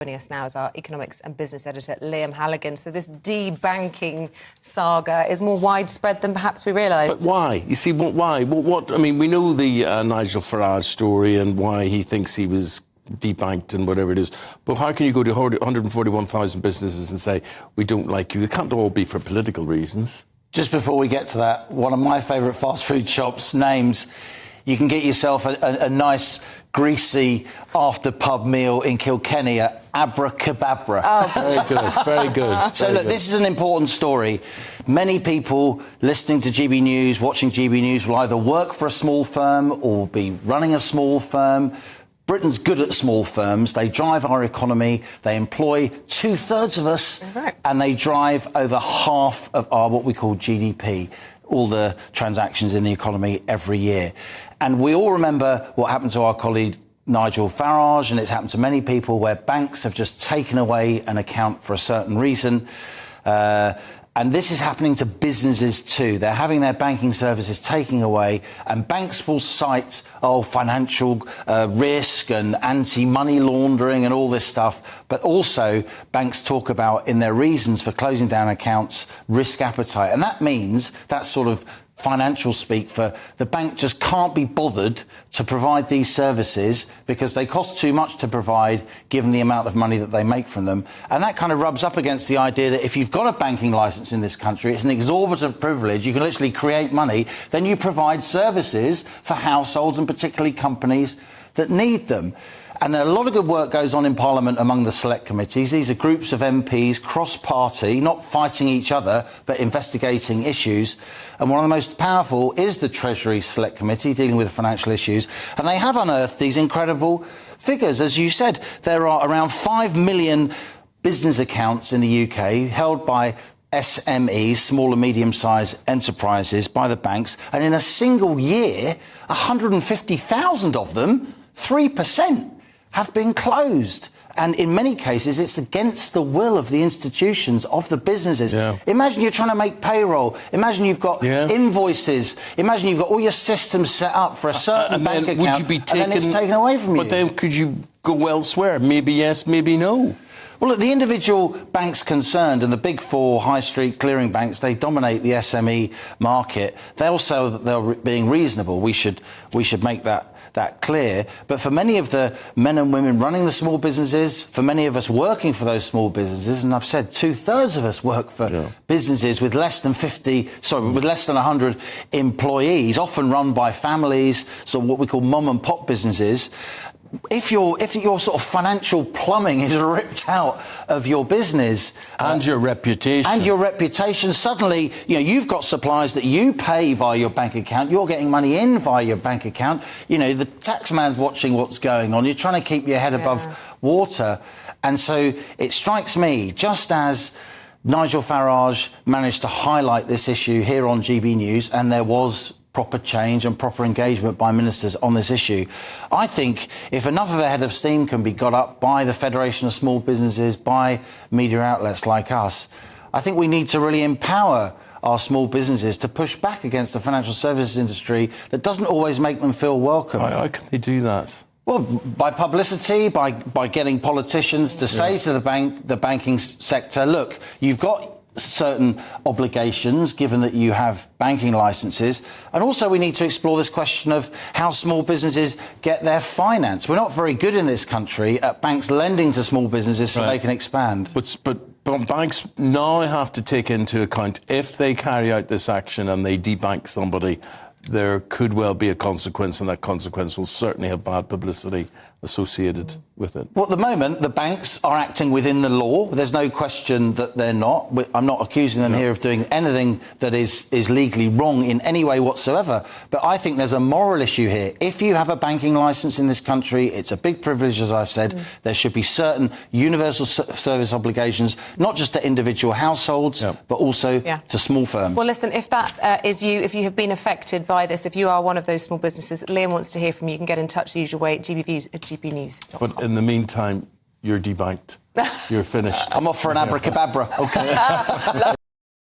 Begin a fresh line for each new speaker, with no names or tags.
Joining us now is our economics and business editor, Liam Halligan. So this debanking saga is more widespread than perhaps we realised.
But why? You see, why? I mean, we know the Nigel Farage story and why he thinks he was debanked and whatever it is. But how can you go to 141,000 businesses and say, we don't like you? It can't all be for political reasons.
Just before we get to that, one of my favourite fast food shops names, you can get yourself a nice, greasy after-pub meal in Kilkenny at Abracadabra.
Oh,
very good, very good.
So, look, this is an important story. Many people listening to GB News, watching GB News, will either work for a small firm or be running a small firm. Britain's good at small firms. They drive our economy. They employ 2/3 of us,
right,
and they drive over half of our what we call GDP, all the transactions in the economy every year. And we all remember what happened to our colleague Nigel Farage, and it's happened to many people, where banks have just taken away an account for a certain reason. And this is happening to businesses too. They're having their banking services taken away, and banks will cite, financial risk and anti-money laundering and all this stuff. But also, banks talk about, in their reasons for closing down accounts, risk appetite. And that means that sort of financial speak for the bank just can't be bothered to provide these services because they cost too much to provide given the amount of money that they make from them. And that kind of rubs up against the idea that if you've got a banking licence in this country, it's an exorbitant privilege, you can literally create money, then you provide services for households and particularly companies that need them. And a lot of good work goes on in Parliament among the select committees. These are groups of MPs, cross-party, not fighting each other, but investigating issues. And one of the most powerful is the Treasury Select Committee, dealing with financial issues. And they have unearthed these incredible figures. As you said, there are around 5 million business accounts in the UK held by SMEs, small and medium-sized enterprises, by the banks. And in a single year, 150,000 of them, 3%, have been closed. And in many cases, it's against the will of the institutions, of the businesses.
Yeah.
Imagine you're trying to make payroll. Imagine you've got invoices. Imagine you've got all your systems set up for a certain bank account,
would you be taken,
and then it's taken away from you.
But then could you go elsewhere? Maybe yes, maybe no.
Well, look, the individual banks concerned, and the big four high street clearing banks, they dominate the SME market. They also, they're being reasonable. We should make that clear. But for many of the men and women running the small businesses, for many of us working for those small businesses, and I've said 2/3 of us work for businesses with less than 100 employees, often run by families, so what we call mom and pop businesses. If your sort of financial plumbing is ripped out of your business
and your reputation,
suddenly you've got suppliers that you pay via your bank account. You're getting money in via your bank account. The taxman's watching what's going on. You're trying to keep your head above water, and so it strikes me, just as Nigel Farage managed to highlight this issue here on GB News, and there was proper change and proper engagement by ministers on this issue. I think if enough of a head of steam can be got up by the Federation of Small Businesses, by media outlets like us, I think we need to really empower our small businesses to push back against the financial services industry that doesn't always make them feel welcome.
How can they do that?
Well, by publicity, by getting politicians to say to the banking sector, look, you've got certain obligations given that you have banking licences, and also we need to explore this question of how small businesses get their finance. We're not very good in this country at banks lending to small businesses so they can expand.
But banks now have to take into account, if they carry out this action and they debank somebody, there could well be a consequence, and that consequence will certainly have bad publicity associated with it.
Well, at the moment, the banks are acting within the law. There's no question that they're not. I'm not accusing them here of doing anything that is legally wrong in any way whatsoever. But I think there's a moral issue here. If you have a banking licence in this country, it's a big privilege, as I've said. There should be certain universal service obligations, not just to individual households, but also to small firms.
Well, listen, if that is you, if you have been affected by this, if you are one of those small businesses, Liam wants to hear from you. You can get in touch the usual way at GBNews.com.
But in the meantime, you're debanked. You're finished.
I'm off for an abracadabra.
OK.